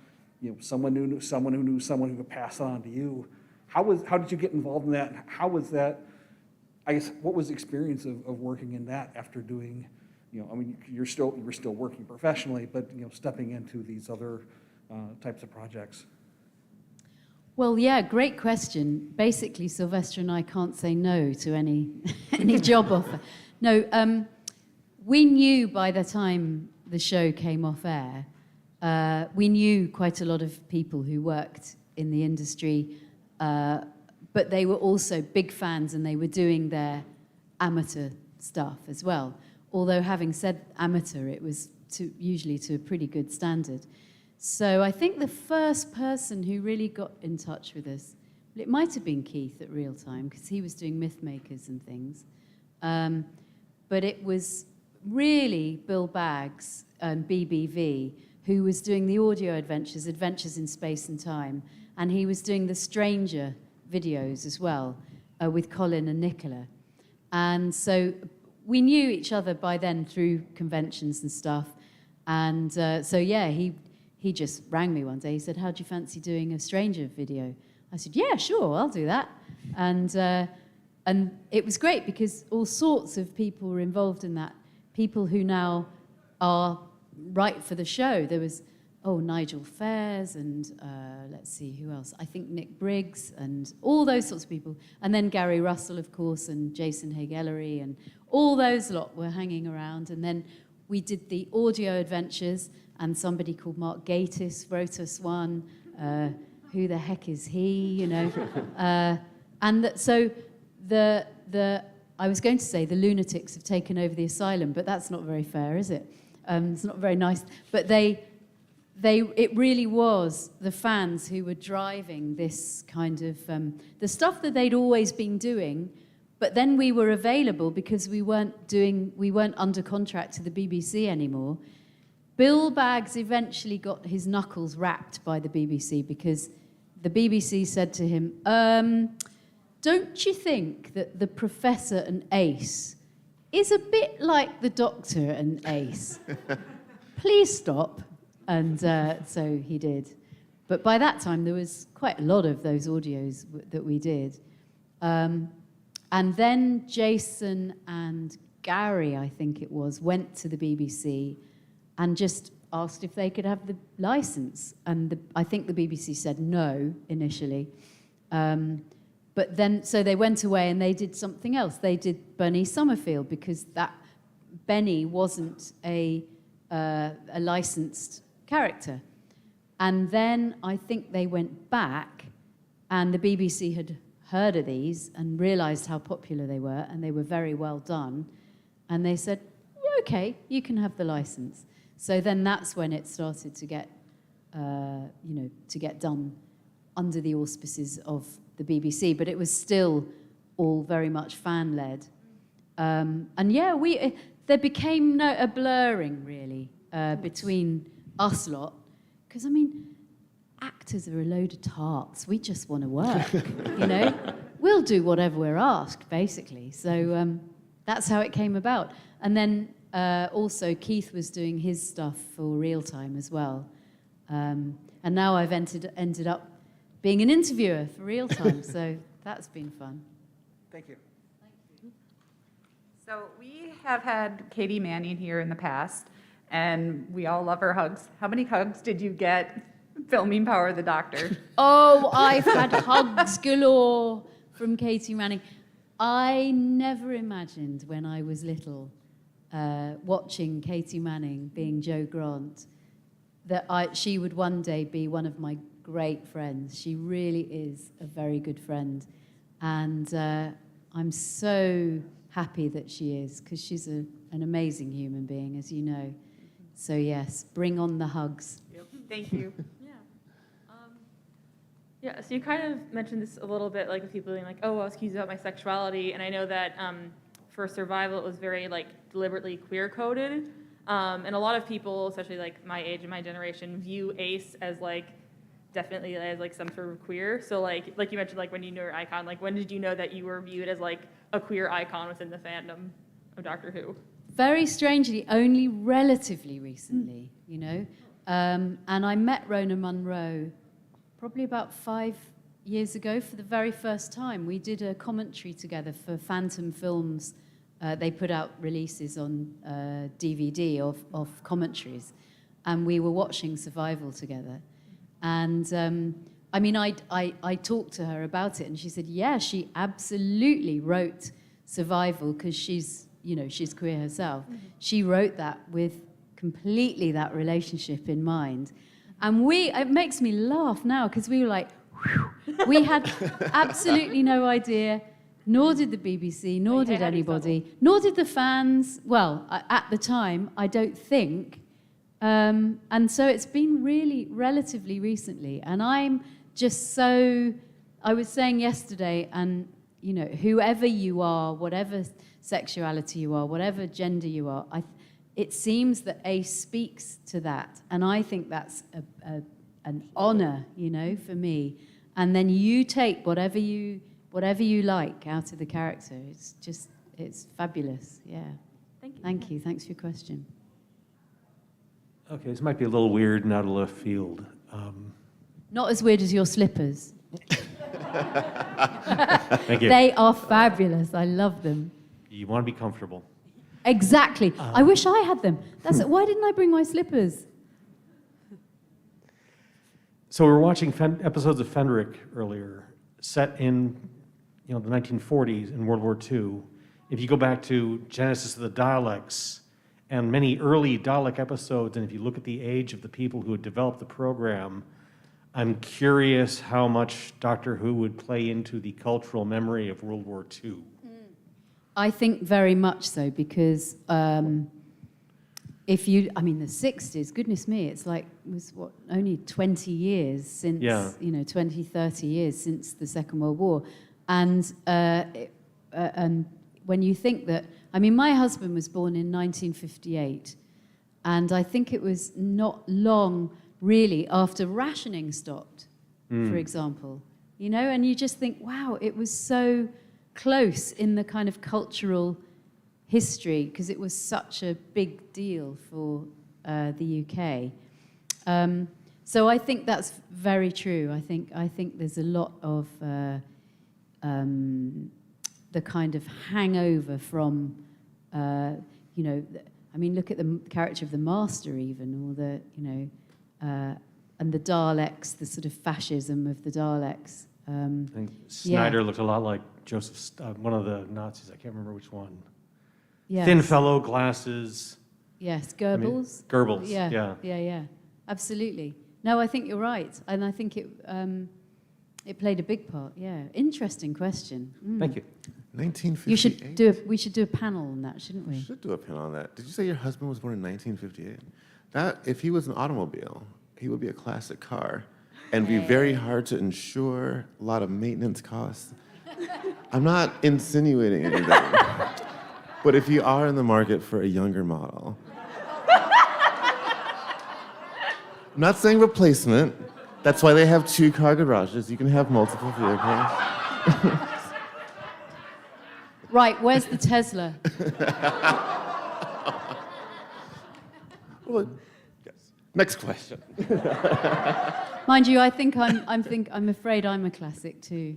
someone knew someone who knew someone who could pass it on to you? How did you get involved in that? How was that? I guess what was the experience of working in that after doing? You were still working professionally, but stepping into these other types of projects. Well, yeah, great question. Basically, Sylvester and I can't say no to any job offer. No, we knew by the time the show came off air, we knew quite a lot of people who worked in the industry, but they were also big fans and they were doing their amateur stuff as well. Although having said amateur, it was usually to a pretty good standard. So I think the first person who really got in touch with us, it might have been Keith at Real Time, because he was doing Mythmakers and things. But it was really Bill Baggs and BBV, who was doing the audio adventures, Adventures in Space and Time, and he was doing the Stranger videos as well, with Colin and Nicola. And so we knew each other by then through conventions and stuff. And so, yeah, he just rang me one day. He said, "How do you fancy doing a Stranger video?" I said, "Yeah, sure, I'll do that." And it was great because all sorts of people were involved in that. People who now are right for the show. There was, Nigel Fairs and let's see, who else? I think Nick Briggs and all those sorts of people. And then Gary Russell, of course, and Jason Haig-Ellery, and all those lot were hanging around. And then we did the audio adventures, and somebody called Mark Gatiss wrote us one. Who the heck is he, so I was going to say the lunatics have taken over the asylum, but that's not very fair, is it? It's not very nice. But it really was the fans who were driving this kind of, the stuff that they'd always been doing, but then we were available because we weren't under contract to the BBC anymore. Bill Baggs eventually got his knuckles rapped by the BBC because the BBC said to him, "Don't you think that the Professor and Ace is a bit like the Doctor and Ace? Please stop." And so he did. But by that time, there was quite a lot of those audios that we did. And then Jason and Gary, I think it was, went to the BBC and just asked if they could have the license. And I think the BBC said no initially. But then, so they went away and they did something else. They did Bernie Summerfield because Benny wasn't a licensed character. And then I think they went back and the BBC had heard of these and realized how popular they were, and they were very well done. And they said, "Okay, you can have the license." So then that's when it started to get, to get done under the auspices of the BBC, but it was still all very much fan-led. And yeah, there became a blurring, really, between us lot, because, actors are a load of tarts. We just want to work, We'll do whatever we're asked, basically. So that's how it came about. And then also Keith was doing his stuff for Real Time as well. And now I've ended up being an interviewer for Real Time, so that's been fun. Thank you. So we have had Katie Manning here in the past, and we all love her hugs. How many hugs did you get filming Power of the Doctor? Oh, I've had hugs galore from Katie Manning. I never imagined when I was little, watching Katie Manning being Jo Grant, that she would one day be one of my great friends. She really is a very good friend. And I'm so happy that she is, because she's an amazing human being, as you know. So yes, bring on the hugs. Yep. Thank you. So you kind of mentioned this a little bit, like with people being like, "Oh, I was accused about my sexuality," and I know that for survival, it was very like deliberately queer coded. And a lot of people, especially like my age and my generation, view Ace as like definitely as like some sort of queer. So like you mentioned, like when you knew your icon, like when did you know that you were viewed as like a queer icon within the fandom of Doctor Who? Very strangely, only relatively recently, you know. And I met Rona Munro probably about 5 years ago for the very first time. We did a commentary together for Phantom Films. They put out releases on DVD of commentaries, and we were watching Survival together. And I mean, I talked to her about it, and she said, yeah, she absolutely wrote Survival because she's queer herself. Mm-hmm. She wrote that with completely that relationship in mind. And it makes me laugh now because we were like, whew. We had absolutely no idea, nor did the BBC, nor did anybody, nor did the fans. Well, at the time, I don't think. And so it's been really relatively recently. And I'm just so, I was saying yesterday, and you know, whoever you are, whatever sexuality you are, whatever gender you are, it seems that Ace speaks to that. And I think that's an honor, you know, for me. And then you take whatever you like out of the character. It's fabulous, yeah. Thank you. Thank you, thanks for your question. Okay, this might be a little weird and out of left field. Not as weird as your slippers. Thank you. They are fabulous, I love them. You want to be comfortable. Exactly, I wish I had them. Why didn't I bring my slippers? So we were watching episodes of Fenric earlier, set in the 1940s in World War II. If you go back to Genesis of the Daleks and many early Dalek episodes, and if you look at the age of the people who had developed the program, I'm curious how much Doctor Who would play into the cultural memory of World War II. I think very much so, because the 60s, goodness me, it's like, only 20 years since, 20, 30 years since the Second World War. And when you think that, my husband was born in 1958, and I think it was not long, really, after rationing stopped, for example. And you just think, wow, it was so close in the kind of cultural history, because it was such a big deal for the UK. So I think that's very true. I think there's a lot of the kind of hangover from, look at the character of the Master even, or and the Daleks, the sort of fascism of the Daleks. I think Snyder looked a lot like Joseph, one of the Nazis. I can't remember which one. Yes. Thin fellow, glasses. Yes, Goebbels. Goebbels, yeah. Absolutely. No, I think you're right. And I think it played a big part, yeah. Interesting question. Thank you. 1958? We should do a panel on that, shouldn't we? We should do a panel on that. Did you say your husband was born in 1958? That, if he was an automobile, he would be a classic car and be very hard to insure, a lot of maintenance costs. I'm not insinuating anything, but if you are in the market for a younger model, I'm not saying replacement. That's why they have 2-car garages. You can have multiple vehicles. Right, where's the Tesla? Well, yes. Next question. Mind you, I'm afraid I'm a classic too.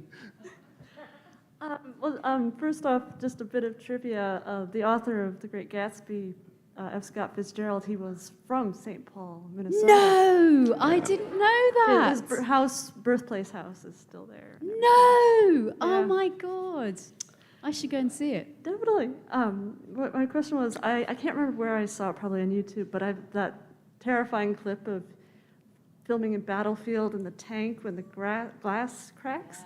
First off, just a bit of trivia. The author of The Great Gatsby, F. Scott Fitzgerald, he was from St. Paul, Minnesota. No, I didn't know that. His birthplace house is still there. No! Yeah. Oh my God. I should go and see it. Definitely. My question was, I can't remember where I saw it, probably on YouTube, but that terrifying clip of filming in Battlefield in the tank when the glass cracks.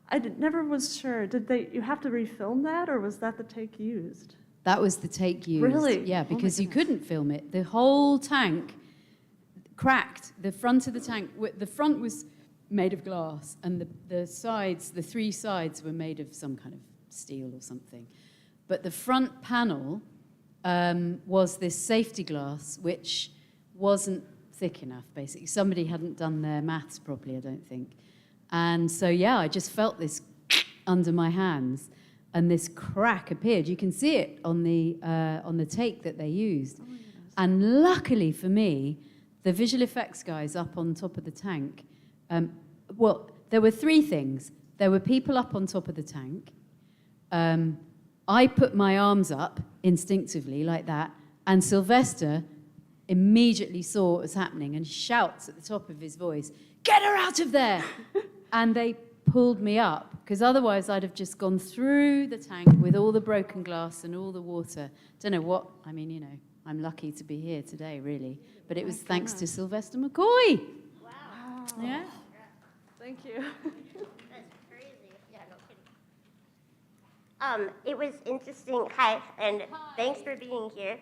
I never was sure. You have to refilm that, or was that the take used? That was the take used. Really? Yeah, because you couldn't film it. The whole tank cracked. The front of the tank, the front was made of glass, and the sides, the 3 sides were made of some kind of steel or something. But the front panel was this safety glass, which wasn't thick enough, basically. Somebody hadn't done their maths properly, I don't think. And so, yeah, I just felt this under my hands, and this crack appeared. You can see it on the take that they used. Oh, and luckily for me, the visual effects guys up on top of the tank, well, there were three things. There were people up on top of the tank. I put my arms up instinctively like that, and Sylvester immediately saw what was happening and shouts at the top of his voice, "Get her out of there!" And they pulled me up, because otherwise I'd have just gone through the tank with all the broken glass and all the water. Don't know what, I mean, you know, I'm lucky to be here today, really. But it was thanks to Sylvester McCoy. Wow. Yeah. Thank you. That's crazy. Yeah, no kidding. It was interesting. Hi, and thanks for being here.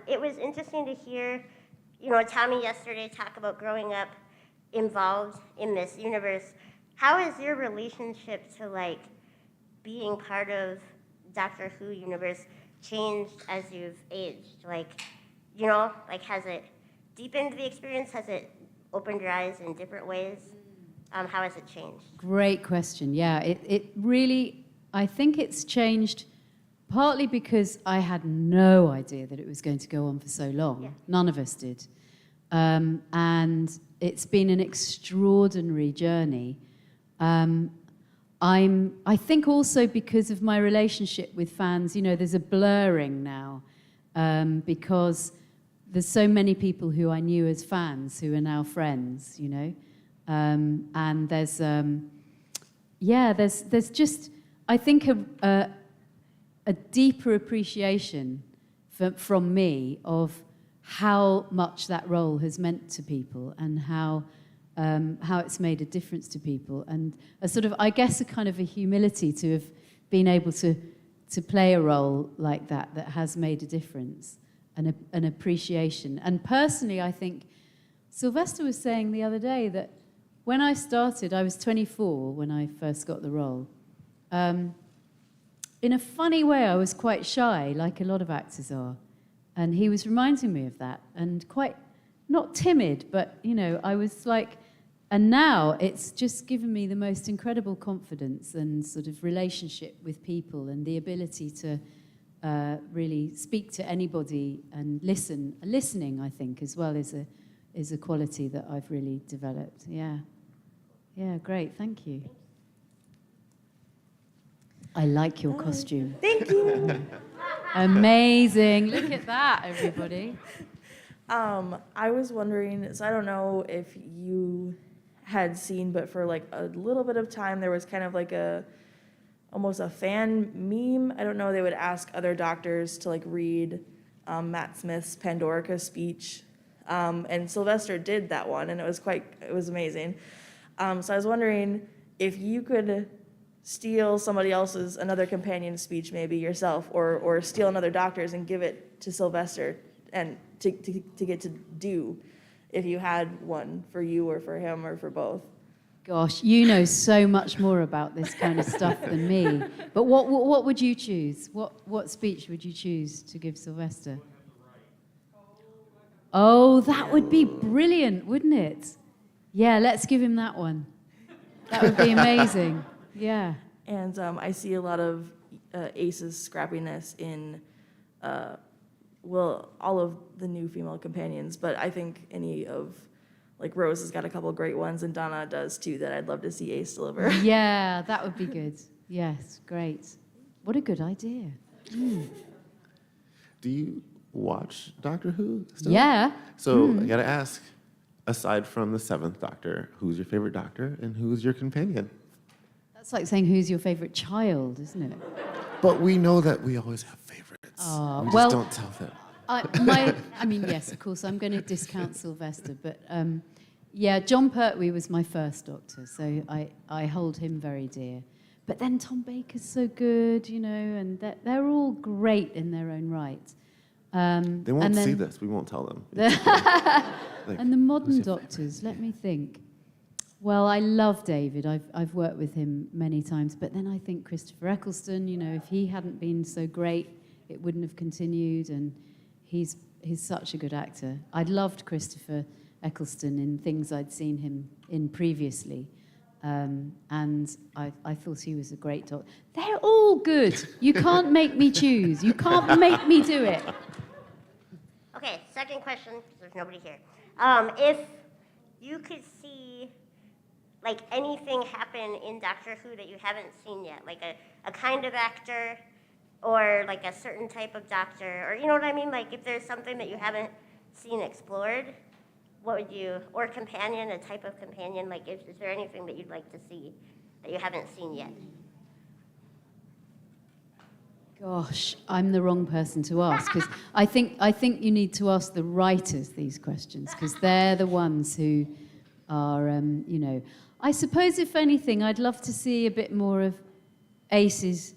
It was interesting to hear, Tommy yesterday talk about growing up involved in this universe. How has your relationship to being part of Doctor Who universe changed as you've aged? Has it deepened the experience? Has it opened your eyes in different ways? How has it changed? Great question. Yeah, it really, I think it's changed partly because I had no idea that it was going to go on for so long. Yeah. None of us did. And it's been an extraordinary journey. I think also because of my relationship with fans, there's a blurring now, because there's so many people who I knew as fans who are now friends, and there's just, I think, a deeper appreciation from me of how much that role has meant to people and how it's made a difference to people, and a sort of, I guess, a kind of a humility to have been able to play a role like that has made a difference, and an appreciation. And personally, I think Sylvester was saying the other day that when I started, I was 24 when I first got the role. In a funny way, I was quite shy, like a lot of actors are, and he was reminding me of that, and quite not timid, but I was like. And now it's just given me the most incredible confidence and sort of relationship with people, and the ability to really speak to anybody and listen. Listening, I think, as well, is a quality that I've really developed. Yeah. Yeah, great. Thank you. I like your costume. Thank you. Amazing. Look at that, everybody. I was wondering, so I don't know if you had seen, but for a little bit of time, there was kind of almost a fan meme. I don't know, they would ask other doctors to read Matt Smith's Pandorica speech. And Sylvester did that one, and it was amazing. So I was wondering if you could steal somebody else's, another companion speech, maybe yourself, or steal another doctor's and give it to Sylvester, and to get to do, if you had one for you or for him or for both. Gosh, you know so much more about this kind of stuff than me. But what would you choose? What speech would you choose to give Sylvester? Oh, that would be brilliant, wouldn't it? Yeah, let's give him that one. That would be amazing. Yeah. And I see a lot of Ace's scrappiness in all of the new female companions, but I think any of, Rose has got a couple great ones, and Donna does too, that I'd love to see Ace deliver. Yeah, that would be good. Yes, great. What a good idea. Mm. Do you watch Doctor Who still? Yeah. So I gotta ask, aside from the 7th Doctor, who's your favorite Doctor and who's your companion? That's like saying who's your favorite child, isn't it? But we know that we always have favorites. We just don't tell them. I mean, yes, of course, I'm going to discount Sylvester, but yeah, John Pertwee was my first Doctor, so I hold him very dear. But then Tom Baker's so good, and they're all great in their own right. They won't see this. We won't tell them. And the modern Doctors, let me think. Well, I love David. I've worked with him many times, but then I think Christopher Eccleston, you know, if he hadn't been so great, it wouldn't have continued, and he's such a good actor. I'd loved Christopher Eccleston in things I'd seen him in previously, and I thought he was a great doctor. They're all good. You can't make me choose. You can't make me do it. Okay, second question, because there's nobody here. If you could see, like, anything happen in Doctor Who that you haven't seen yet, like a kind of actor, or like a certain type of doctor, or you know what I mean? Like if there's something that you haven't seen explored, what would you, or companion, a type of companion, like is there anything that you'd like to see that you haven't seen yet? Gosh, I'm the wrong person to ask, because I think you need to ask the writers these questions, because they're the ones who are, you know. I suppose, if anything, I'd love to see a bit more of Ace's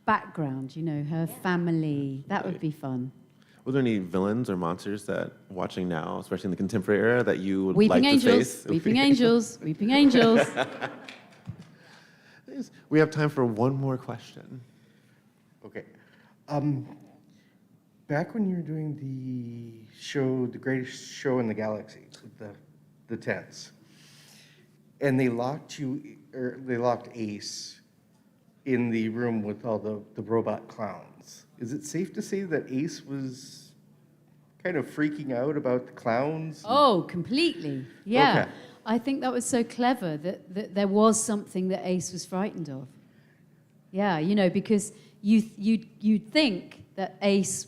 background, you know, her family. That would be fun. Were there any villains or monsters that, watching now, especially in the contemporary era, that you would Weeping like angels, to face? weeping angels, weeping angels. We have time for one more question. Okay. Back when you were doing the show, The Greatest Show in the Galaxy, the tents, and they locked Ace in the room with all the robot clowns. Is it safe to say that Ace was kind of freaking out about the clowns? Oh, completely. Yeah. Okay. I think that was so clever that there was something that Ace was frightened of. Yeah, you know, because you'd think that Ace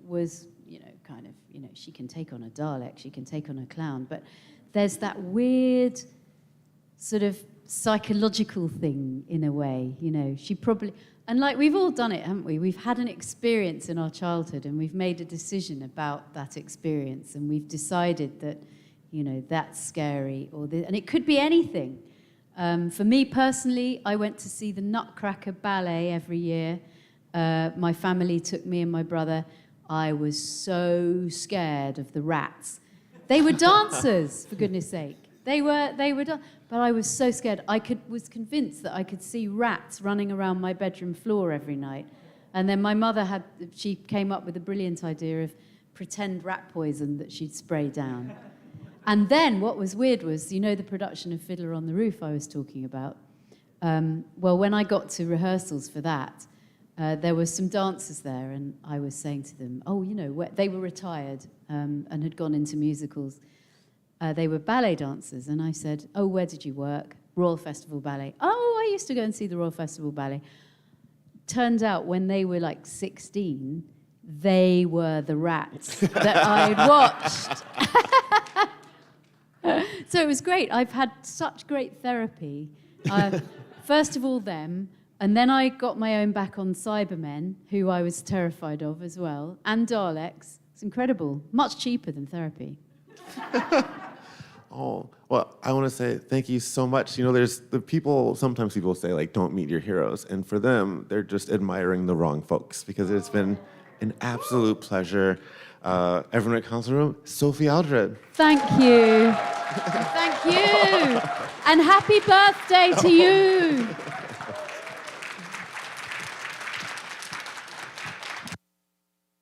was, you know, kind of, you know, she can take on a Dalek, she can take on a clown, but there's that weird sort of psychological thing in a way, you know. She probably, and like we've all done it, haven't we? We've had an experience in our childhood and we've made a decision about that experience, and we've decided that, you know, that's scary, and it could be anything. For me personally, I went to see the Nutcracker Ballet every year. My family took me and my brother. I was so scared of the rats. They were dancers, for goodness sake. They were, but I was so scared. Was convinced that I could see rats running around my bedroom floor every night. And then my mother she came up with a brilliant idea of pretend rat poison that she'd spray down. And then what was weird was, you know, the production of Fiddler on the Roof I was talking about? Well, when I got to rehearsals for that, there were some dancers there, and I was saying to them, oh, you know, they were retired and had gone into musicals. They were ballet dancers, and I said, oh, where did you work? Royal Festival Ballet. Oh, I used to go and see the Royal Festival Ballet. Turned out when they were like 16, they were the rats that I'd watched. So it was great. I've had such great therapy. First of all them, and then I got my own back on Cybermen, who I was terrified of as well, and Daleks. It's incredible. Much cheaper than therapy. Oh, well, I want to say thank you so much. You know, there's sometimes people say, like, don't meet your heroes. And for them, they're just admiring the wrong folks, because it's been an absolute pleasure. Everyone at Council Room, Sophie Aldred. Thank you. Thank you. And happy birthday to you.